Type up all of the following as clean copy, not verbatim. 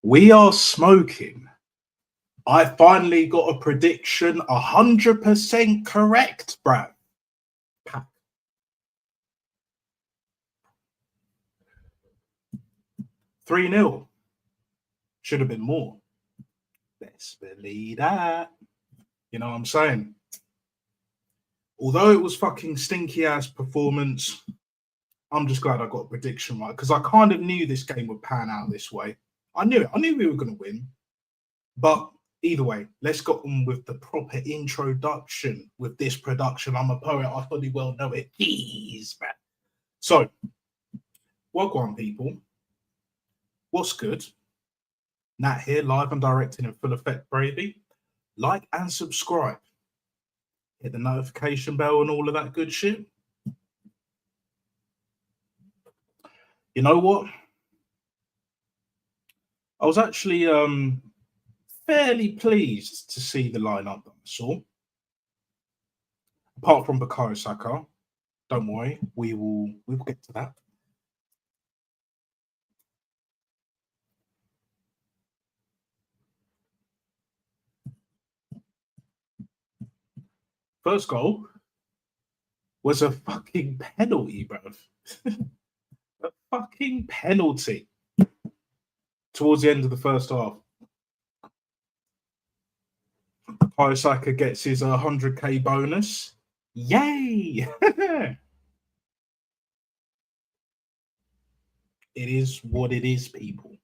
We are smoking. I finally got a prediction 100% correct, bruv. 3-0. Should have been more. Best believe that. You know what I'm saying? Although it was fucking stinky ass performance, I'm just glad I got a prediction right because I kind of knew this game would pan out this way. I knew it. I knew we were going to win. But either way, let's get on with the proper introduction with this production. I'm a poet. I fully well know it. Jeez, man. So, welcome, people. What's good? Nat here, live and direct and in full effect, Brady. Like and subscribe. Hit the notification bell and all of that good shit. You know what? I was actually fairly pleased to see the lineup that I saw. Apart from Bukayo Saka, don't worry, we will get to that. First goal was a fucking penalty, bruv. A fucking penalty towards the end of the first half. Bukayo Saka gets his 100k bonus. Yay! It is what it is, people.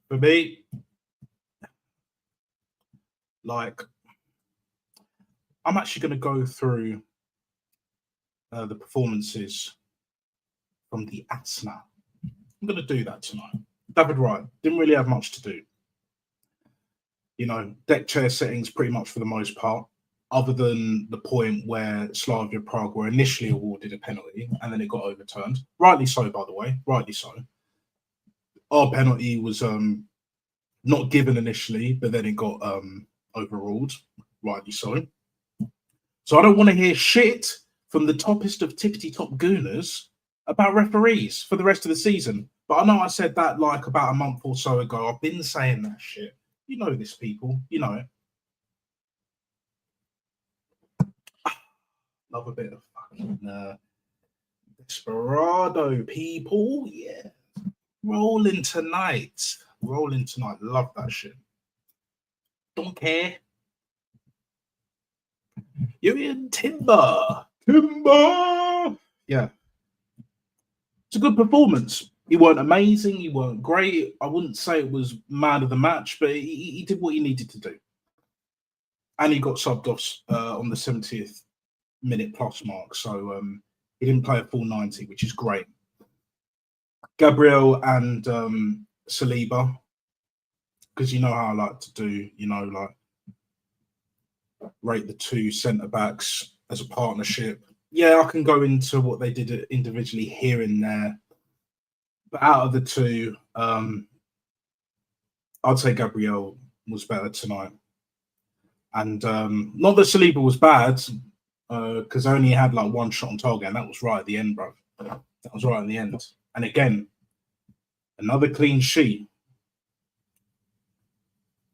For me, like, I'm actually going to go through the performances from the Asna. I'm going to do that tonight. David Wright didn't really have much to do. You know, deck chair settings pretty much for the most part, other than the point where Slavia Prague were initially awarded a penalty and then it got overturned. Rightly so, by the way. Rightly so. Our penalty was not given initially, but then it got overruled. Rightly so. So I don't want to hear shit from the toppest of tippity-top gooners about referees for the rest of the season. But I know I said that like about a month or so ago. I've been saying that shit. You know this, people. You know it. Love a bit of fucking Desperado, people. Yeah. Rolling tonight. Rolling tonight. Love that shit. Don't care. You're in Timber. Timber. Yeah. It's a good performance. He weren't amazing. He weren't great. I wouldn't say it was man of the match, but he did what he needed to do. And he got subbed off on the 70th minute plus mark. So he didn't play a full 90, which is great. Gabriel and Saliba, because you know how I like to do, you know, like rate the two centre backs as a partnership. Yeah, I can go into what they did individually here and there. But out of the two, I'd say Gabriel was better tonight. And not that Saliba was bad, because I only had like one shot on target, and that was right at the end, bro. That was right at the end. And again, another clean sheet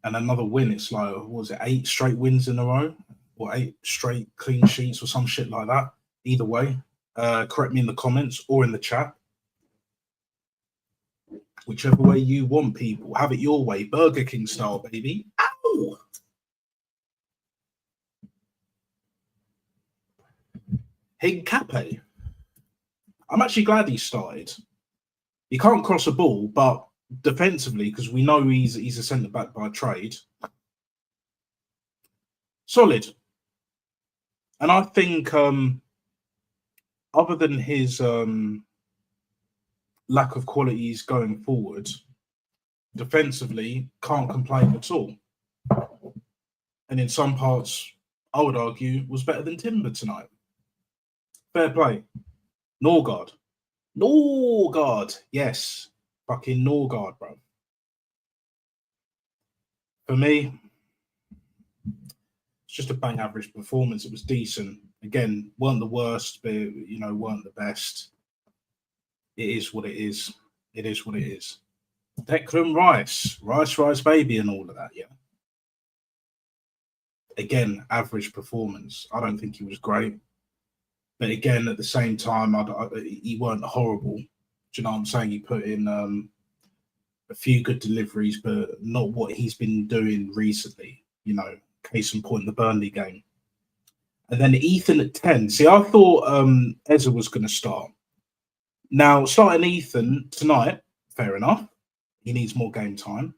and another win. It's like, what was it, 8 straight wins in a row? Or 8 straight clean sheets or some shit like that. Either way, correct me in the comments or in the chat. Whichever way you want, people. Have it your way. Burger King style, baby. Ow! Hincape. I'm actually glad he started. He can't cross a ball, but defensively, because we know he's a centre-back by trade. Solid. And I think other than his lack of qualities going forward, defensively, can't complain at all. And in some parts, I would argue, was better than Timber tonight. Fair play. Norgard. Norgard. Yes. Fucking Norgard, bro. For me, it's just a bang average performance. It was decent. Again, weren't the worst, but weren't the best. It is what it is. It is what it is. Declan Rice, baby, and all of that. Yeah. Again, average performance. I don't think he was great, but again, at the same time, he weren't horrible. Do you know what I'm saying? He put in a few good deliveries, but not what he's been doing recently. Case in point, the Burnley game. And then Ethan at 10. See, I thought Eza was going to start. Now, starting Ethan tonight, fair enough. He needs more game time.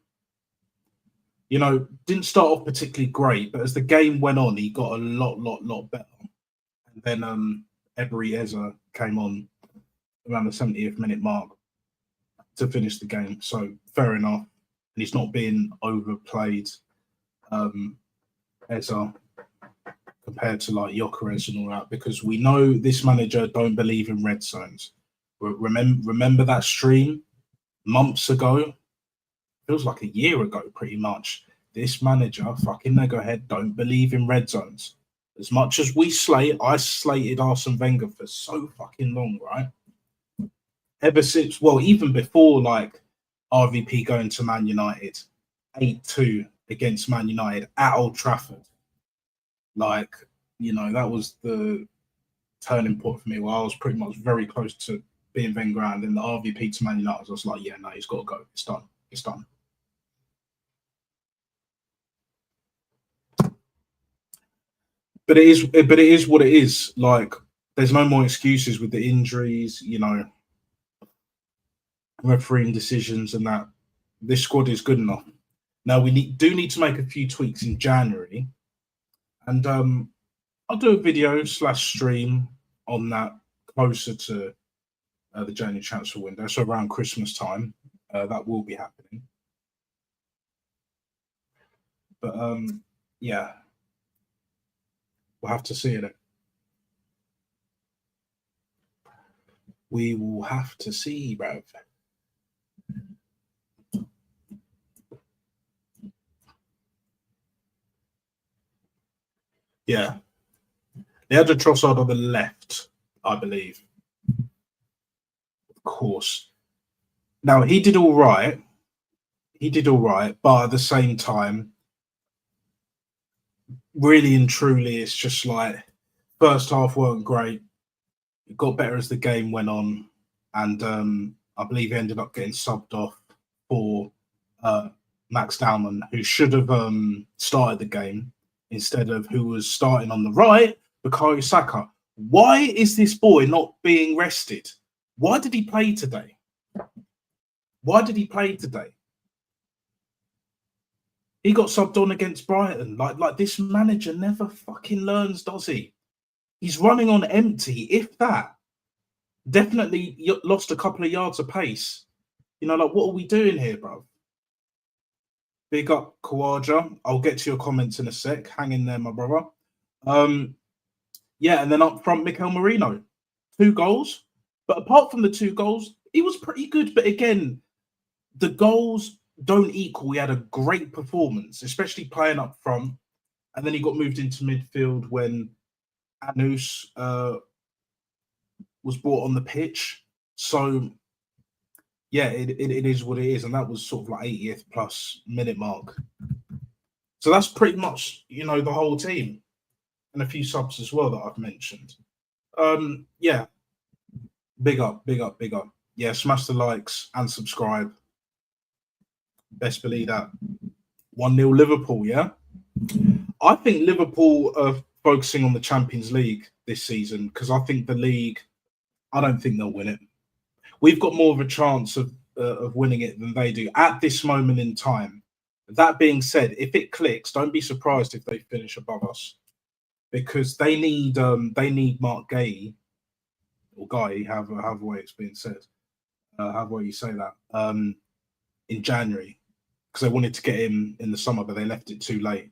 Didn't start off particularly great, but as the game went on, he got a lot better. And then Ebery Eza came on around the 70th minute mark to finish the game. So fair enough. And he's not being overplayed, Eza, compared to like Gyökeres and all that, because we know this manager don't believe in red zones. Remember that stream months ago? Feels like a year ago, pretty much. This manager, fucking Niggerhead, don't believe in red zones. As much as I slated Arsene Wenger for so fucking long, right? Ever since, well, even before like RVP going to Man United, 8-2 against Man United at Old Trafford. Like, that was the turning point for me where I was pretty much very close to being Wenger, and then the RVP to Man United, I was like, yeah, no, he's got to go. It's done. It's done. But it is what it is. Like, there's no more excuses with the injuries, refereeing decisions and that. This squad is good enough. Now we do need to make a few tweaks in January, and I'll do a video / stream on that closer to the January transfer window, so around Christmas time. That will be happening. But yeah, we'll have to see it. We will have to see, bruv. Yeah. They had a Trossard on the left, I believe. Of course. Now, he did all right. But at the same time, really and truly, it's just like first half weren't great. It got better as the game went on. And I believe he ended up getting subbed off for Max Dowman, who should have started the game instead of who was starting on the right, Bukayo Saka. Why is this boy not being rested? Why did he play today? He got subbed on against Brighton. Like this manager never fucking learns, does he? He's running on empty, if that. Definitely lost a couple of yards of pace. What are we doing here, bro? Big up Kawaja. I'll get to your comments in a sec. Hang in there, my brother. Yeah, and then up front, Mikel Merino. 2 goals. But apart from the 2 goals, he was pretty good. But again, the goals don't equal. He had a great performance, especially playing up front. And then he got moved into midfield when Anus was brought on the pitch. So, yeah, it is what it is. And that was sort of like 80th plus minute mark. So that's pretty much, the whole team. And a few subs as well that I've mentioned. Yeah. Big up. Yeah, smash the likes and subscribe. Best believe that. 1-0 Liverpool, yeah? I think Liverpool are focusing on the Champions League this season because I think the league, I don't think they'll win it. We've got more of a chance of winning it than they do at this moment in time. That being said, if it clicks, don't be surprised if they finish above us because they need Mark Gay or Guy, however way it's being said, however way you say that, in January because they wanted to get him in the summer, but they left it too late.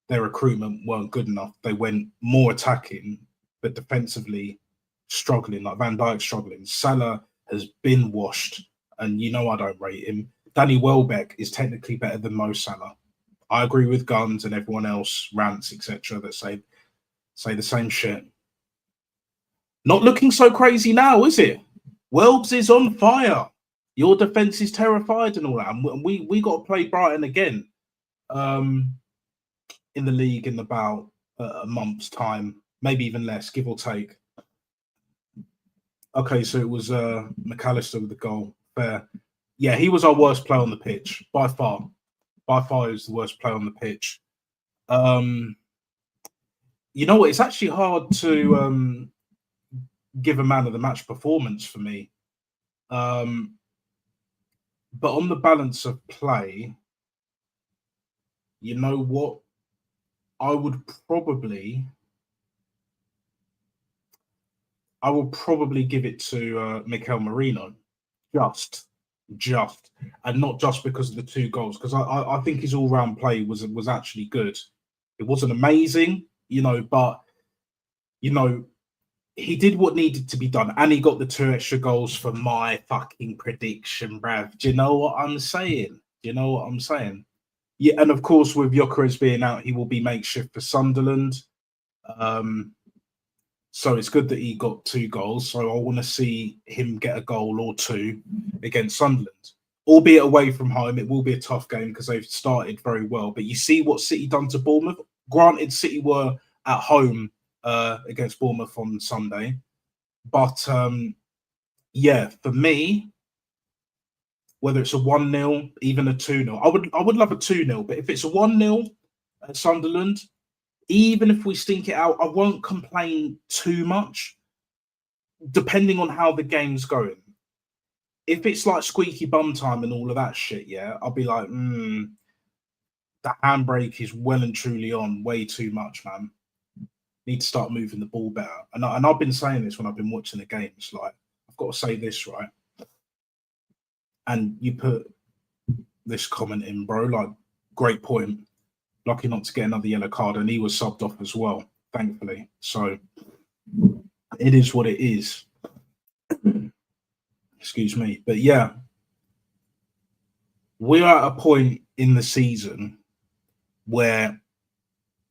Their recruitment weren't good enough. They went more attacking, but defensively struggling, like Van Dijk struggling. Salah has been washed, and I don't rate him. Danny Welbeck is technically better than Mo Salah. I agree with Guns and everyone else, rants, etc., that say the same shit. Not looking so crazy now, is it? Welbs is on fire. Your defense is terrified and all that. And we got to play Brighton again in the league in about a month's time, maybe even less, give or take. Okay, so it was McAllister with the goal. Fair. Yeah, he was our worst player on the pitch by far. By far, he was the worst player on the pitch. You know what? It's actually hard to give a man of the match performance for me. But on the balance of play, you know what? I would probably give it to Mikel Merino, just, and not just because of the 2 goals, because I think his all-round play was actually good. It wasn't amazing, but he did what needed to be done, and he got the 2 extra goals for my fucking prediction, bruv. Do you know what I'm saying? Yeah, and of course, with Gyökeres being out, he will be makeshift for Sunderland. So it's good that he got 2 goals. So I want to see him get a goal or 2 against Sunderland, albeit away from home. It will be a tough game because they've started very well. But you see what City done to Bournemouth. Granted, City were at home against Bournemouth on Sunday, but yeah, for me, whether it's a 1-0, even a 2-0, I would love a 2-0. But if it's a 1-0 at Sunderland, even if we stink it out, I won't complain too much, depending on how the game's going. If it's like squeaky bum time and all of that shit, yeah, I'll be like, the handbrake is well and truly on, way too much, man. Need to start moving the ball better. And I've been saying this when I've been watching the games. Like, I've got to say this, right? And you put this comment in, bro. Like, great point. Lucky not to get another yellow card, and he was subbed off as well, thankfully. So it is what it is. Excuse me. But yeah, we're at a point in the season where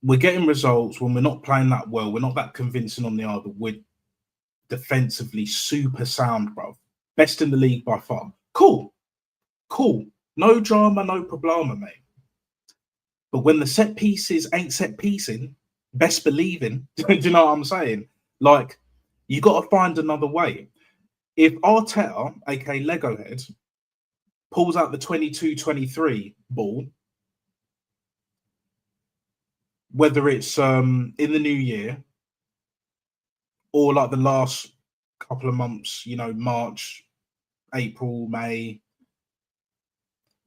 we're getting results when we're not playing that well. We're not that convincing on the eye, but we're defensively super sound, bro. Best in the league by far. Cool. No drama, no problema, mate. But when the set pieces ain't set piecing, best believing, do you know what I'm saying? Like, you got to find another way. If Arteta, aka Lego Head, pulls out the 22-23 ball, whether it's in the new year or like the last couple of months, March, April, May,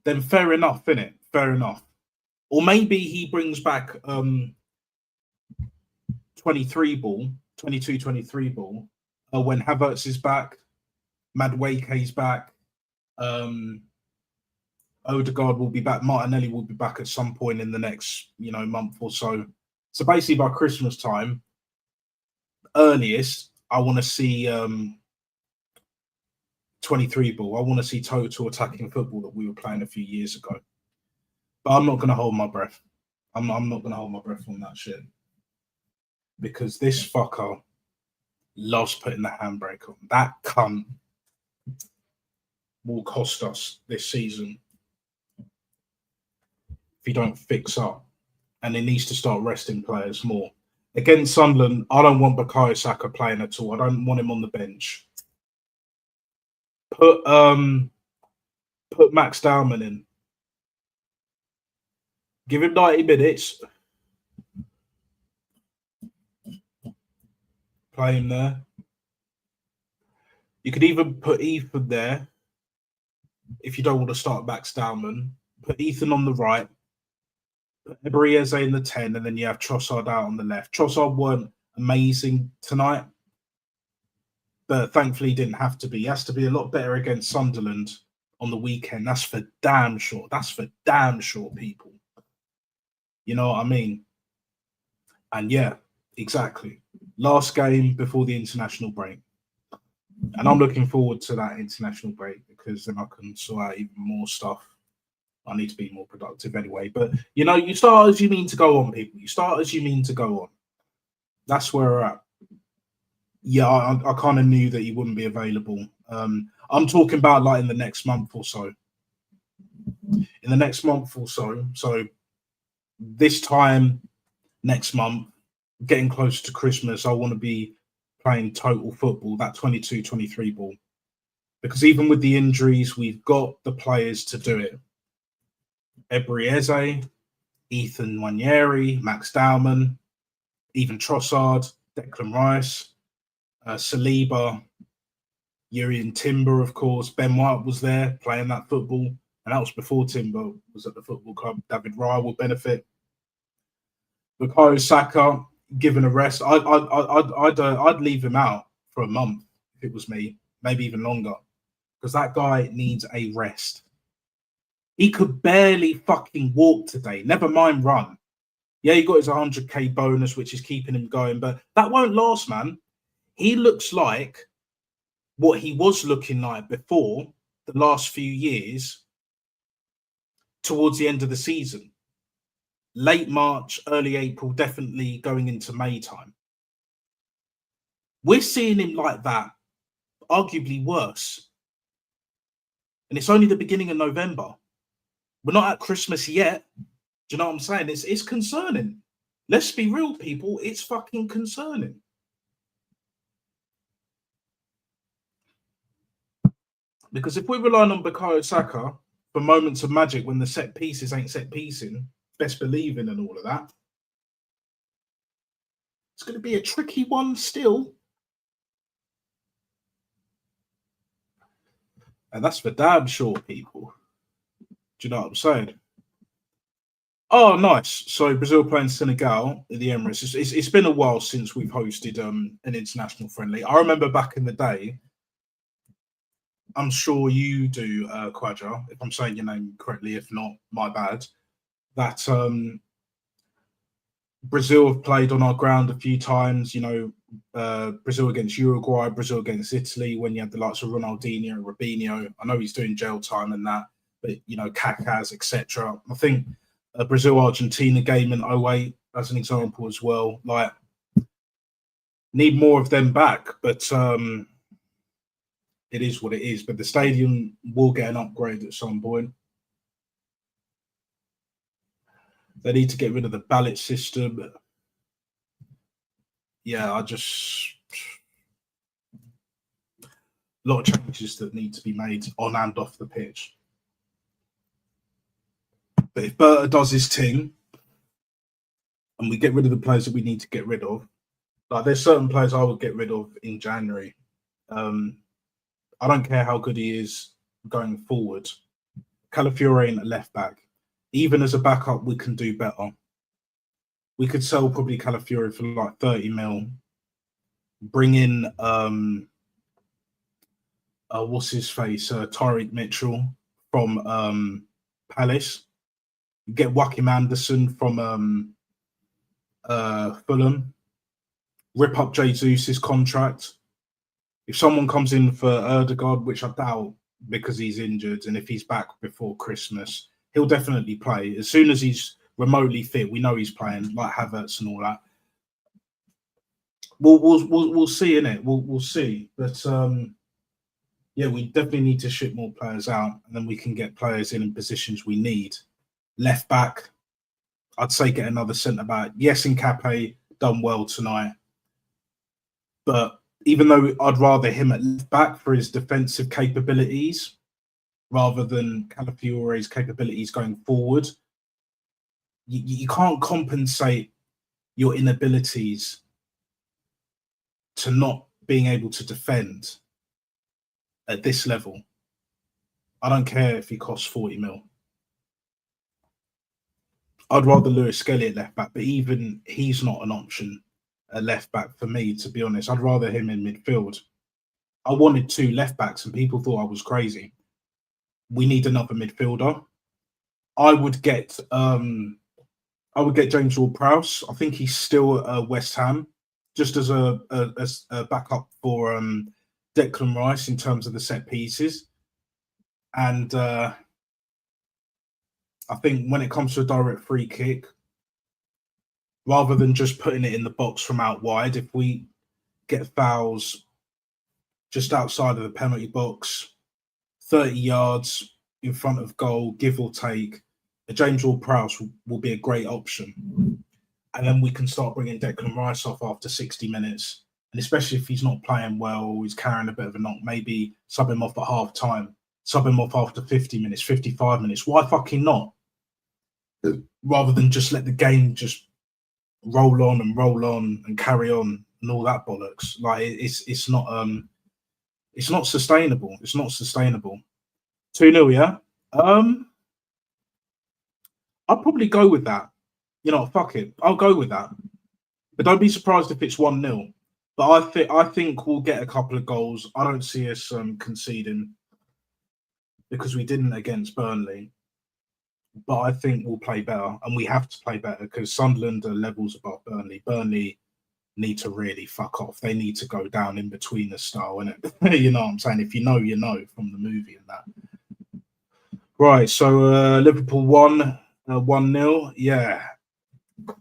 then fair enough, innit? Fair enough. Or maybe he brings back 23 ball, 22-23 ball, when Havertz is back, Madueke's back, Odegaard will be back, Martinelli will be back at some point in the next, month or so. So basically by Christmas time, earliest, I want to see 23 ball. I want to see total attacking football that we were playing a few years ago. But I'm not going to hold my breath. I'm not going to hold my breath on that shit. Because this fucker loves putting the handbrake on. That cunt will cost us this season if he don't fix up. And he needs to start resting players more. Against Sunderland, I don't want Bukayo Saka playing at all. I don't want him on the bench. Put Max Dowman in. Give him 90 minutes. Play him there. You could even put Ethan there if you don't want to start Max Dowman. Put Ethan on the right. Put Eberezer in the 10, and then you have Trossard out on the left. Trossard weren't amazing tonight, but thankfully he didn't have to be. He has to be a lot better against Sunderland on the weekend. That's for damn sure. People. You know what I mean? And yeah, exactly. Last game before the international break. And I'm looking forward to that international break because then I can sort out even more stuff. I need to be more productive anyway. But, you start as you mean to go on, people. You start as you mean to go on. That's where we're at. Yeah, I kind of knew that he wouldn't be available. I'm talking about like in the next month or so. In the next month or so. So this time next month, getting closer to Christmas, I want to be playing total football, that 22-23 ball. Because even with the injuries, we've got the players to do it. Ebrieze, Ethan Wanyeri, Max Dowman, even Trossard, Declan Rice, Saliba, Urian Timber, of course. Ben White was there playing that football, and that was before Timber was at the football club. David Raya will benefit. Bukayo Saka, given a rest, I'd leave him out for a month if it was me, maybe even longer, because that guy needs a rest. He could barely fucking walk today, never mind run. Yeah, he got his 100k bonus, which is keeping him going, but that won't last, man. He looks like what he was looking like before the last few years towards the end of the season. Late March, early April, definitely going into May time. We're seeing him like that, arguably worse. And it's only the beginning of November. We're not at Christmas yet. Do you know what I'm saying? It's concerning. Let's be real, people. It's fucking concerning. Because if we're relying on Bukayo Saka for moments of magic when the set pieces ain't set piecing, best believing and all of that, it's going to be a tricky one still. And that's for damn sure, people. Do you know what I'm saying? Oh, nice. So Brazil playing Senegal at the Emirates. It's been a while since we've hosted an international friendly. I remember back in the day, I'm sure you do, Quadra, if I'm saying your name correctly. If not, my bad. That Brazil have played on our ground a few times, Brazil against Uruguay, Brazil against Italy, when you had the likes of Ronaldinho, Robinho. I know he's doing jail time and that, but, Kaká's, etc. I think a Brazil-Argentina game in 08 as an example as well. Like, need more of them back, but it is what it is. But the stadium will get an upgrade at some point. They need to get rid of the ballot system. Yeah, a lot of changes that need to be made on and off the pitch. But if Berta does his thing and we get rid of the players that we need to get rid of, like there's certain players I would get rid of in January. I don't care how good he is going forward. Calafiore ain't a left back. Even as a backup, we can do better. We could sell probably Calafiore for like 30 mil. Bring in what's his face? Tyreek Mitchell from Palace. Get Joachim Anderson from Fulham. Rip up Jesus' contract. If someone comes in for Erdegaard, which I doubt because he's injured, and if he's back before Christmas, he'll definitely play. As soon as he's remotely fit, we know he's playing, like Havertz and all that. We'll see, innit? We'll see. But yeah, we definitely need to ship more players out, and then we can get players in positions we need. Left back, I'd say get another centre back. Yes, Nkape done well tonight, but even though I'd rather him at left back for his defensive capabilities rather than Calafiore's capabilities going forward, you can't compensate your inabilities to not being able to defend at this level. I don't care if he costs 40 mil. I'd rather Lewis Skelly at left back, but even he's not an option at left back for me, to be honest. I'd rather him in midfield. I wanted 2 left backs and people thought I was crazy. We need another midfielder. I would get James Ward-Prowse. I think he's still at West Ham, just as a backup for Declan Rice in terms of the set pieces. And I think when it comes to a direct free kick, rather than just putting it in the box from out wide, if we get fouls just outside of the penalty box, 30 yards in front of goal, give or take. James Ward-Prowse will be a great option. And then we can start bringing Declan Rice off after 60 minutes. And especially if he's not playing well, he's carrying a bit of a knock, maybe sub him off at half time, sub him off after 50 minutes, 55 minutes. Why fucking not? Rather than just let the game just roll on and carry on and all that bollocks. Like it's not sustainable. It's not sustainable. 2-0, yeah. I'll probably go with that. You know, fuck it. I'll go with that. But don't be surprised if it's 1-0. But I think we'll get a couple of goals. I don't see us conceding because we didn't against Burnley. But I think we'll play better, and we have to play better because Sunderland are levels above Burnley. Burnley need to really fuck off. They need to go down in between the style, innit? You know what I'm saying? If you know, you know from the movie and that. Right, so Liverpool won 1-0. Yeah.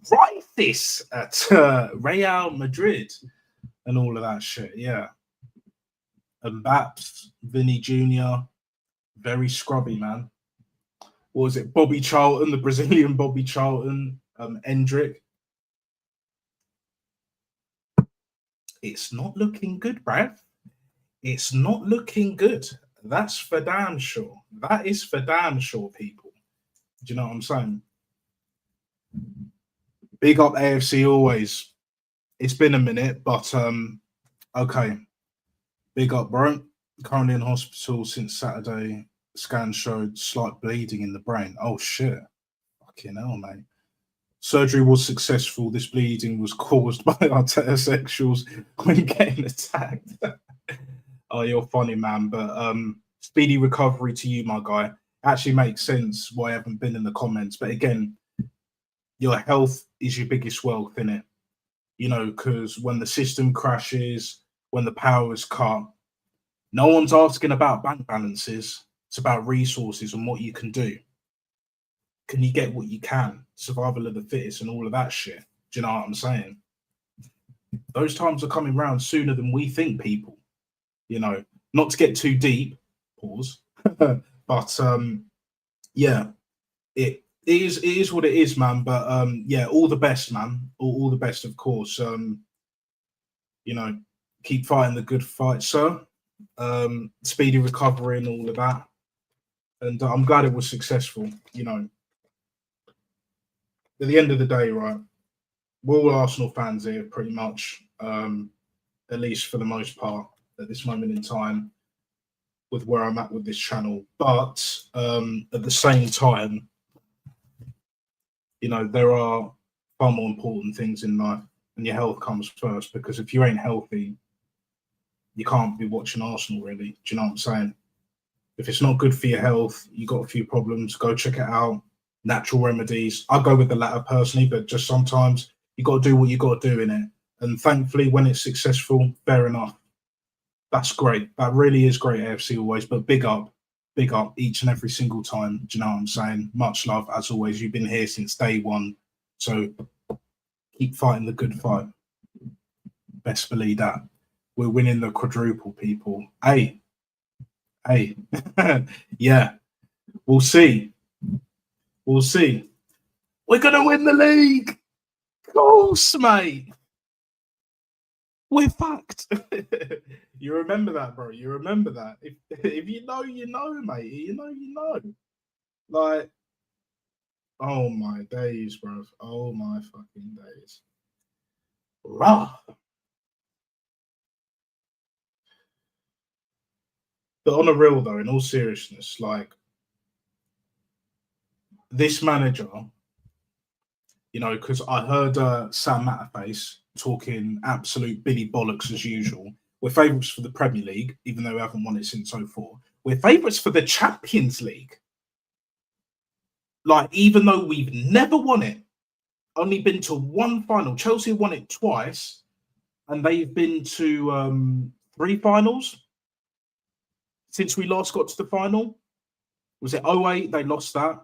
Crisis at Real Madrid and all of that shit. Yeah. And Baps, Vinny Jr., very scrubby, man. What was it? Bobby Charlton, the Brazilian Bobby Charlton, Endrick. It's not looking good, Brad. It's not looking good. That's for damn sure. That is for damn sure, people. Do you know what I'm saying? Big up AFC always. It's been a minute, but okay. Big up, bro. Currently in hospital since Saturday. Scan showed slight bleeding in the brain. Oh shit. Fucking hell, mate. Surgery was successful. This bleeding was caused by our heterosexuals when getting attacked. Oh, you're funny, man. But speedy recovery to you, my guy. Actually makes sense why I haven't been in the comments. But again, your health is your biggest wealth, innit? You know, because when the system crashes, when the power is cut, no one's asking about bank balances. It's about resources and what you can do. Can you get what you can? Survival of the fittest and all of that shit. Do you know what I'm saying? Those times are coming round sooner than we think, people. You know, not to get too deep, pause. But yeah, it is what it is, man. But yeah, all the best, man. All the best, of course. You know, keep fighting the good fight, sir. Speedy recovery and all of that. And I'm glad it was successful. You know, at the end of the day, right, we're all Arsenal fans here, pretty much, at least for the most part, at this moment in time, with where I'm at with this channel. But at the same time, you know, there are far more important things in life, and your health comes first, because if you ain't healthy, you can't be watching Arsenal, really. Do you know what I'm saying? If it's not good for your health, you got a few problems, go check it out. Natural remedies. I go with the latter personally, but just sometimes you got to do what you got to do in it. And thankfully, when it's successful, fair enough. That's great. That really is great, AFC always. But big up each and every single time. Do you know what I'm saying? Much love, as always. You've been here since day one. So keep fighting the good fight. Best believe that. We're winning the quadruple, people. Hey. Yeah. We'll see. We'll see. We're going to win the league. Of course, mate. We're fucked. You remember that, bro. You remember that. If you know, you know, mate. You know, you know. Like, oh my days, bro. Oh my fucking days. Rah. But on a real, though, in all seriousness, like, this manager, you know, because I heard Sam Matterface talking absolute Billy bollocks as usual. We're favourites for the Premier League, even though we haven't won it since 2004. We're favourites for the Champions League. Like, even though we've never won it, only been to one final. Chelsea won it twice, and they've been to 3 finals since we last got to the final. Was it 08? They lost that.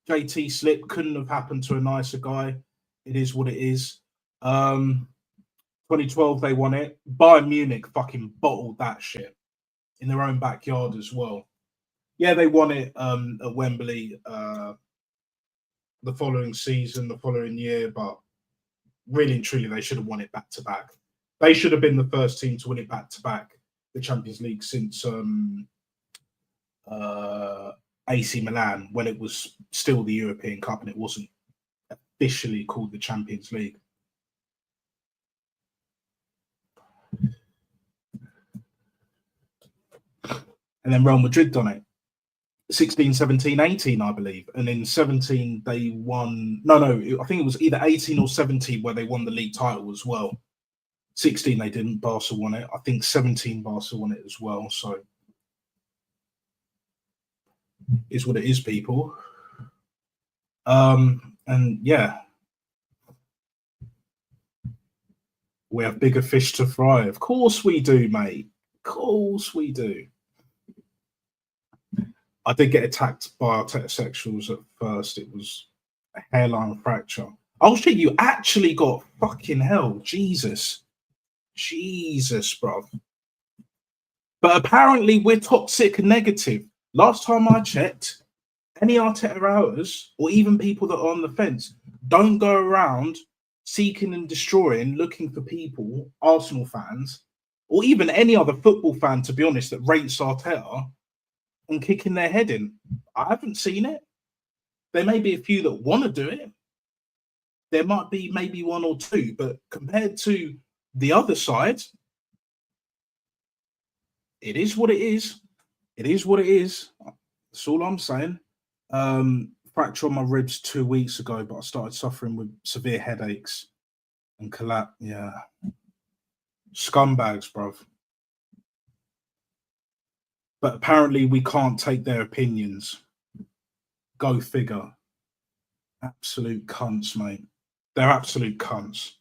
JT slip couldn't have happened to a nicer guy. It is what it is. Top 2012 they won it. Bayern Munich fucking bottled that shit in their own backyard as well. Yeah, they won it at Wembley the following season, the following year, but really and truly they should have won it back to back. They should have been the first team to win it back to back, the Champions League, since AC Milan, when it was still the European Cup and it wasn't officially called the Champions League. And then Real Madrid done it 16, 17, 18, I believe. And in 17, they won. No, I think it was either 18 or 17 where they won the league title as well. 16, they didn't. Barca won it. I think 17, Barca won it as well. So, is what it is, people. And yeah, we have bigger fish to fry. Of course we do, mate. Of course we do. I did get attacked by heterosexuals at first. It was a hairline fracture. Oh shit, you actually got fucking hell. Jesus, bruv. But apparently we're toxic and negative. Last time I checked, any Arteta outers or even people that are on the fence don't go around seeking and destroying, looking for people, Arsenal fans, or even any other football fan, to be honest, that rates Arteta, and kicking their head in. I haven't seen it. There may be a few that want to do it. There might be maybe one or two, but compared to the other side, it is what it is. It is what it is. That's all I'm saying. Fracture on my ribs 2 weeks ago, but I started suffering with severe headaches and collapse. Yeah. Scumbags, bruv. But apparently we can't take their opinions. Go figure. Absolute cunts, mate. They're absolute cunts.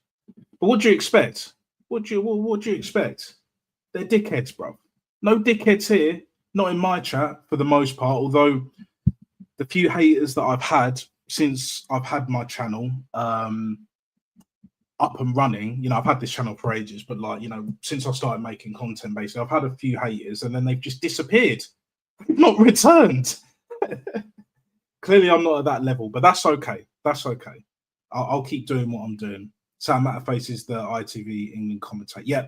But what do you expect? What do you expect? They're dickheads, bro. No dickheads here. Not in my chat for the most part. Although the few haters that I've had since I've had my channel up and running, I've had this channel for ages, but since I started making content, basically, I've had a few haters and then they've just disappeared. Not returned. Clearly, I'm not at that level, but that's okay. That's okay. I'll keep doing what I'm doing. Sam Matterface is the ITV England commentator. Yeah.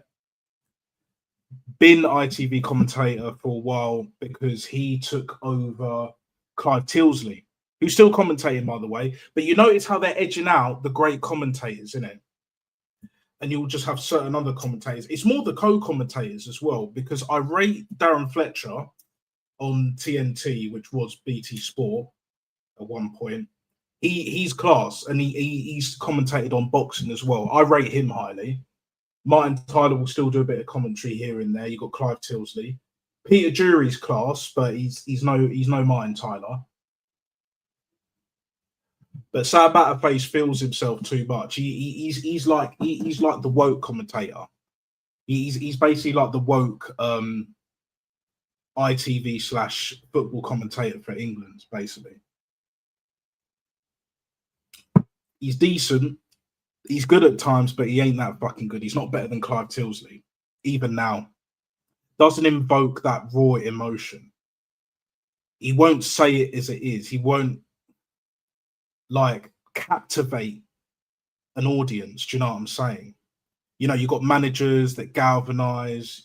Been ITV commentator for a while because he took over Clive Tilsley, who's still commentating, by the way. But you notice how they're edging out the great commentators, innit? And you'll just have certain other commentators. It's more the co-commentators as well, because I rate Darren Fletcher on TNT, which was BT Sport at one point. He's class, and he's commentated on boxing as well. I rate him highly. Martin Tyler will still do a bit of commentary here and there. You've got Clive Tilsley. Peter Jury's class, but he's no Martin Tyler. But Sam Matterface feels himself too much. He's like the woke commentator. He's basically like the woke ITV / football commentator for England, basically. He's decent. He's good at times, but he ain't that fucking good. He's not better than Clive Tilsley, even now. Doesn't invoke that raw emotion. He won't say it as it is. He won't captivate an audience. Do you know what I'm saying? You've got managers that galvanize,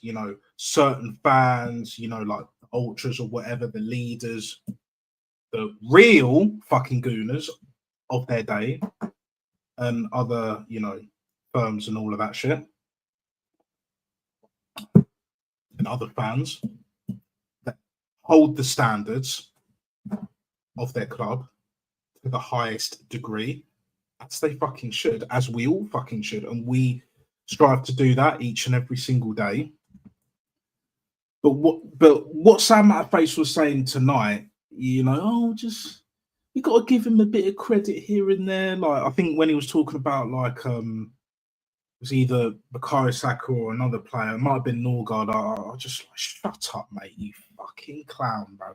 certain fans, like ultras or whatever, the leaders, the real fucking gooners of their day, and other, firms and all of that shit. And other fans that hold the standards of their club to the highest degree, as they fucking should, as we all fucking should, and we strive to do that each and every single day. But what Sam Matterface was saying tonight, you got to give him a bit of credit here and there. I think when he was talking about it was either Bukayo Saka or another player, it might have been Norgard. I just shut up, mate, you fucking clown, bro.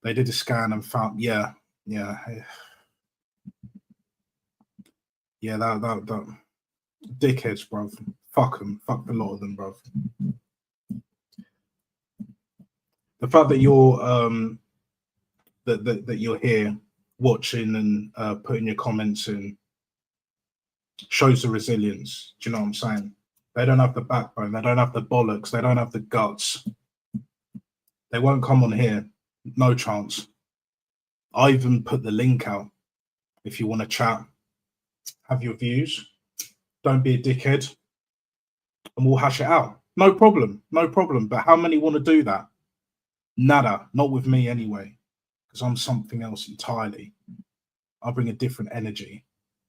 They did a scan and found, yeah. That Dickheads, bruv. Fuck them. Fuck the lot of them, bruv. The fact that you're that you're here watching and putting your comments in shows the resilience. Do you know what I'm saying? They don't have the backbone. They don't have the bollocks. They don't have the guts. They won't come on here. No chance. I even put the link out. If you want to chat, have your views. Don't be a dickhead. And we'll hash it out. No problem. No problem. But how many want to do that? Nada. Not with me anyway. Because I'm something else entirely. I bring a different energy.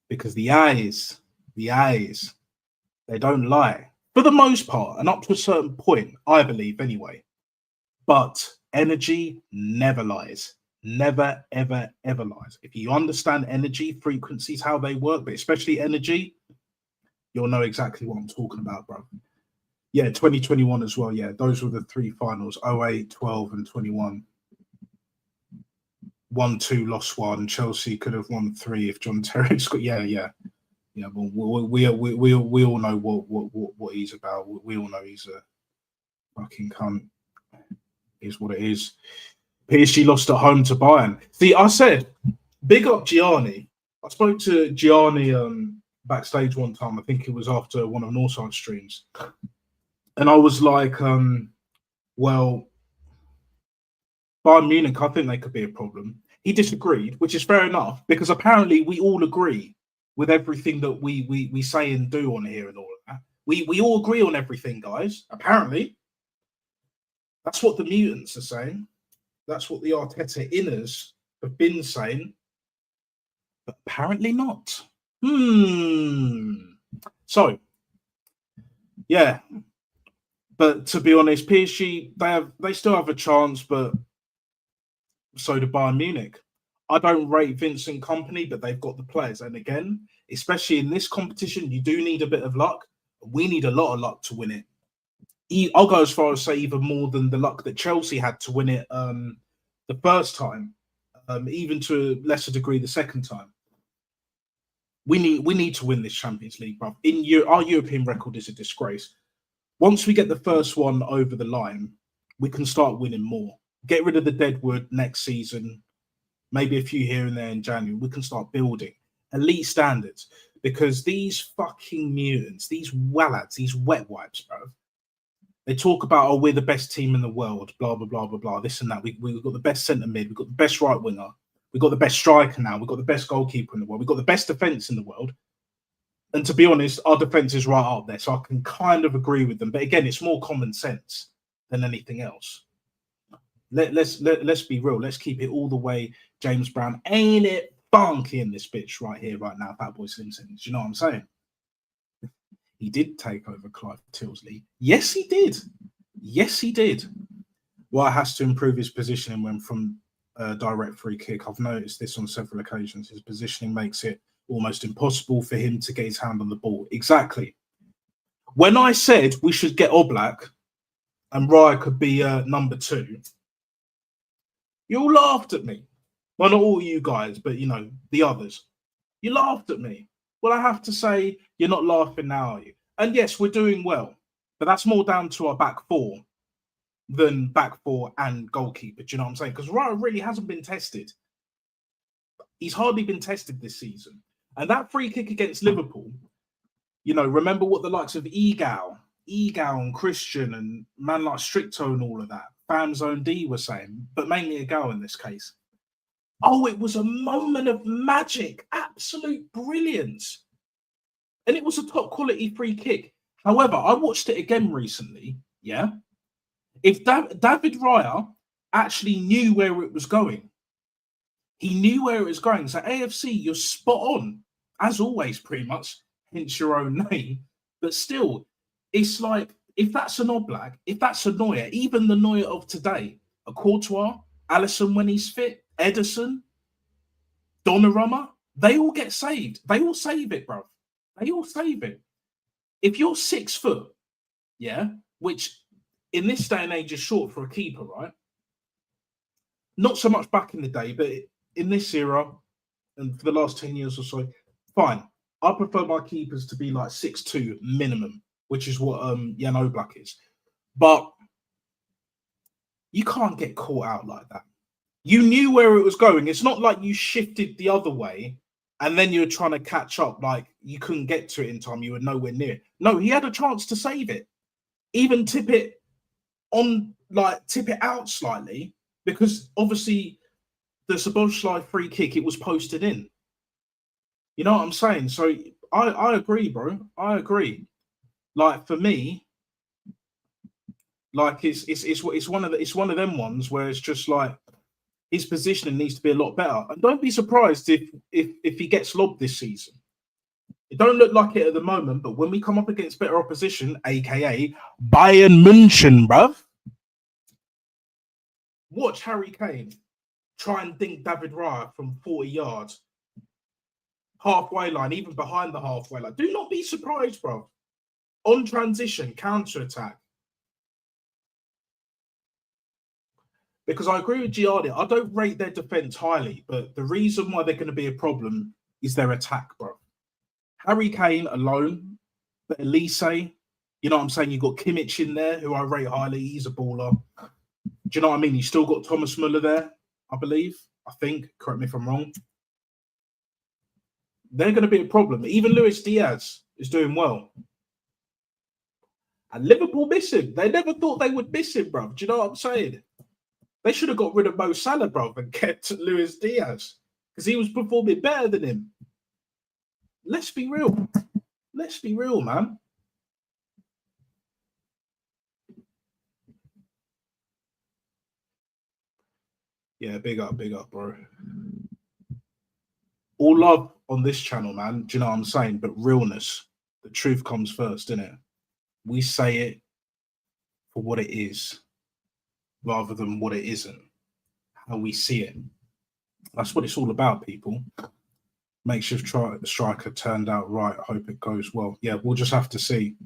Because the eyes, they don't lie. For the most part, and up to a certain point, I believe anyway. But energy never lies. Never, ever, ever lies. If you understand energy, frequencies, how they work, but especially energy, you'll know exactly what I'm talking about, bro. Yeah, 2021 as well. Yeah, those were the three finals, 08, 12, and 21. 1-2, lost one. Chelsea could have won 3 if John Terry got. Yeah. But we all know what he's about. We all know he's a fucking cunt. Is what it is. PSG lost at home to Bayern. See, I said, big up Gianni. I spoke to Gianni backstage one time. I think it was after one of Northside streams. And I was like, well, Bayern Munich, I think they could be a problem. He disagreed, which is fair enough, because apparently we all agree with everything that we say and do on here and all of that. We all agree on everything, guys. Apparently. That's what the mutants are saying. That's what the Arteta inners have been saying. But apparently not. So, yeah. But to be honest, PSG, they still have a chance, but so do Bayern Munich. I don't rate Vincent Kompany, but they've got the players. And again, especially in this competition, you do need a bit of luck. We need a lot of luck to win it. I'll go as far as say even more than the luck that Chelsea had to win it the first time, even to a lesser degree the second time. We need to win this Champions League, bruv. Our European record is a disgrace. Once we get the first one over the line, we can start winning more. Get rid of the deadwood next season, maybe a few here and there in January. We can start building elite standards, because these fucking mutants, these wallads, these wet wipes, bro. They talk about, oh, we're the best team in the world, blah, blah, blah, blah, blah, this and that. We've got the best centre mid. We've got the best right winger. We've got the best striker now. We've got the best goalkeeper in the world. We've got the best defence in the world. And to be honest, our defence is right up there. So I can kind of agree with them. But again, it's more common sense than anything else. Let's be real. Let's keep it all the way James Brown. Ain't it funky in this bitch right here, right now, Fatboy Slim Sims? Do you know what I'm saying? He did take over Clive Tilsley. Yes, he did. Yes, he did. Why has to improve his positioning when from a direct free kick. I've noticed this on several occasions. His positioning makes it almost impossible for him to get his hand on the ball. Exactly. When I said we should get Oblak and Raya could be number 2, you all laughed at me. Well, not all you guys, but, the others. You laughed at me. Well, I have to say, you're not laughing now, are you? And yes, we're doing well. But that's more down to our back 4 than back 4 and goalkeeper. Do you know what I'm saying? Because Raya really hasn't been tested. He's hardly been tested this season. And that free kick against Liverpool, remember what the likes of Egal and Christian and man like Stricto and all of that, Fam Zone D were saying, but mainly Egal in this case. Oh, it was a moment of magic, absolute brilliance. And it was a top quality free kick. However, I watched it again recently, yeah? If David Raya actually knew where it was going, he knew where it was going. So AFC, you're spot on, as always, pretty much, hence your own name. But still, it's like, if that's an Oblak, if that's a Neuer, even the Neuer of today, a Courtois, Alisson when he's fit, Ederson, Donnarumma, they all get saved. They all save it, bro. They all save it. If you're 6 foot, yeah, which in this day and age is short for a keeper, right? Not so much back in the day, but in this era and for the last 10 years or so, fine. I prefer my keepers to be like 6'2" minimum, which is what Jan Oblak is. But you can't get caught out like that. You knew where it was going. It's not like you shifted the other way and then you were trying to catch up, like you couldn't get to it in time. You were nowhere near it. No, he had a chance to save it. Even tip it out slightly, because obviously the Szoboszlai free kick, it was posted in. You know what I'm saying? So I agree, bro. I agree. Like, for me, like it's one of them ones where it's just like his positioning needs to be a lot better. And don't be surprised if he gets lobbed this season. It don't look like it at the moment, but when we come up against better opposition, aka Bayern München, bruv, watch Harry Kane try and dink David Raya from 40 yards, halfway line, even behind the halfway line. Do not be surprised, bro. On transition, counter attack. Because I agree with Giardi. I don't rate their defense highly, but the reason why they're going to be a problem is their attack, bro. Harry Kane alone, but Elise, you know what I'm saying? You've got Kimmich in there, who I rate highly. He's a baller. Do you know what I mean? You still got Thomas Muller there, I believe. I think. Correct me if I'm wrong. They're going to be a problem. Even Luis Diaz is doing well. And Liverpool miss him. They never thought they would miss him, bro. Do you know what I'm saying? They should have got rid of Mo Salah, bro, and kept Luis Diaz, because he was performing better than him. Let's be real. Let's be real, man. Yeah, big up, bro. All love on this channel, man. Do you know what I'm saying? But realness, the truth comes first, innit? We say it for what it is, rather than what it isn't. How we see it. That's what it's all about, people. Make sure the striker turned out right. I hope it goes well. Yeah, we'll just have to see.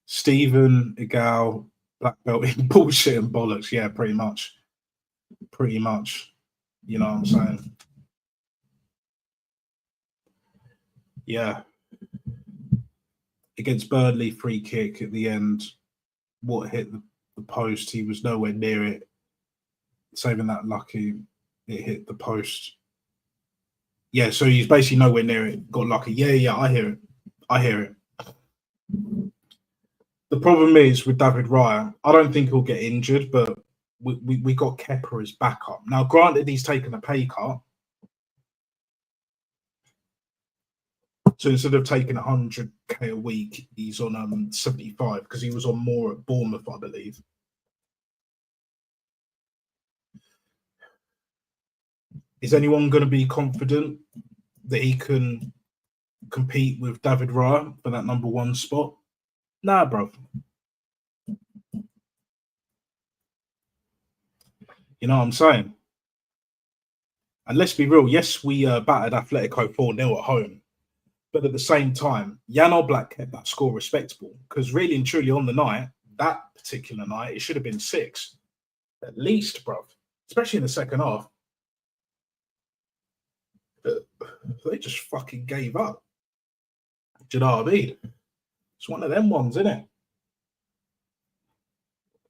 Stephen Egal, black belt in bullshit and bollocks. Yeah, pretty much. Pretty much. You know what I'm saying? Yeah. Against Burnley, free kick at the end. What hit the post? He was nowhere near it. Saving that lucky, it hit the post. Yeah, so he's basically nowhere near it. Got lucky. Yeah, I hear it. I hear it. The problem is with David Raya, I don't think he'll get injured, but we got Kepa as backup. Now, granted, he's taken a pay cut. So instead of taking 100k a week, he's on 75, because he was on more at Bournemouth, I believe. Is anyone going to be confident that he can compete with David Raya for that number one spot? Nah, bro. You know what I'm saying? And let's be real. Yes, we battered Atletico 4-0 at home. But at the same time, Jan Oblak kept that score respectable, because really and truly on the night, that particular night, it should have been 6. At least, bro. Especially in the second half. They just fucking gave up. Do you know what I mean? It's one of them ones, isn't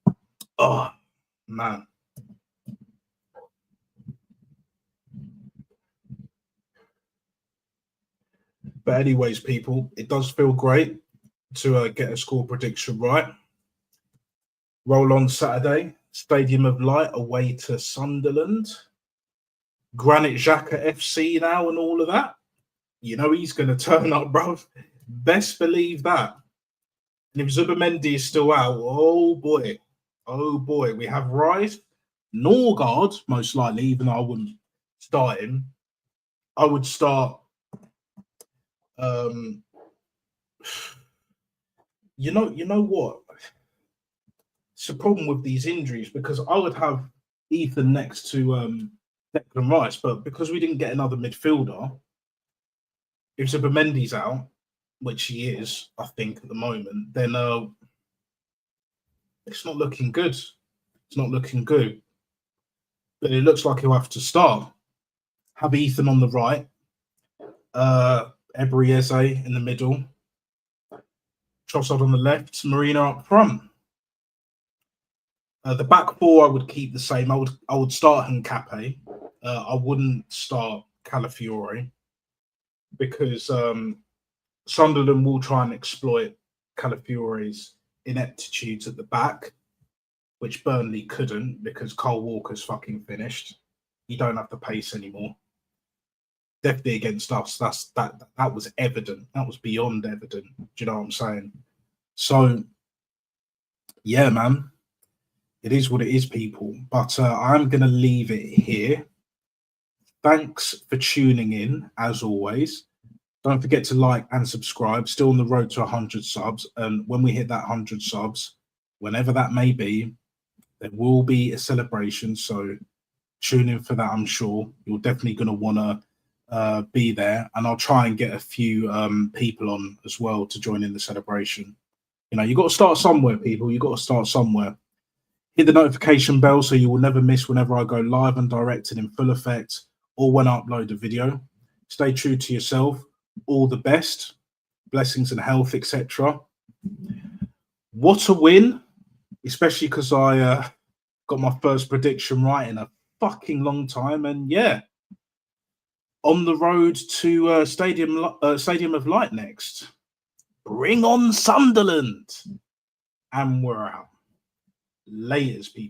it? Oh, man. But anyways, people, it does feel great to get a score prediction right. Roll on Saturday. Stadium of Light away to Sunderland. Granit Xhaka FC now and all of that. You know he's going to turn up, bro. Best believe that. And if Zubimendi is still out, oh boy. We have Rice, Norgard, most likely, even though I wouldn't start him. I would start you know what? It's a problem with these injuries, because I would have Ethan next to Declan Rice, but because we didn't get another midfielder, if Zubimendi's out, which he is, I think, at the moment, then it's not looking good. It's not looking good. But it looks like he'll have to start. Have Ethan on the right. Ebrieze in the middle, Trossard on the left, Marino up front. The back four I would keep the same. I would start Nkape. I wouldn't start Calafiore because Sunderland will try and exploit Calafiore's ineptitudes at the back, which Burnley couldn't because Kyle Walker's fucking finished. You don't have the pace anymore. Definitely against us, that was evident. That was beyond evident. Do you know what I'm saying? So, yeah, man. It is what it is, people. But I'm going to leave it here. Thanks for tuning in, as always. Don't forget to like and subscribe. Still on the road to 100 subs. And when we hit that 100 subs, whenever that may be, there will be a celebration. So tune in for that, I'm sure. You're definitely going to want to be there. And I'll try and get a few people on as well to join in the celebration. You know, you got to start somewhere, people. You got to start somewhere. Hit the notification bell so you will never miss whenever I go live and directed in full effect or when I upload a video. Stay true to yourself. All the best. Blessings and health, etc. What a win, especially because I got my first prediction right in a fucking long time. And yeah, on the road to Stadium of Light next. Bring on Sunderland. And we're out. Laters, people.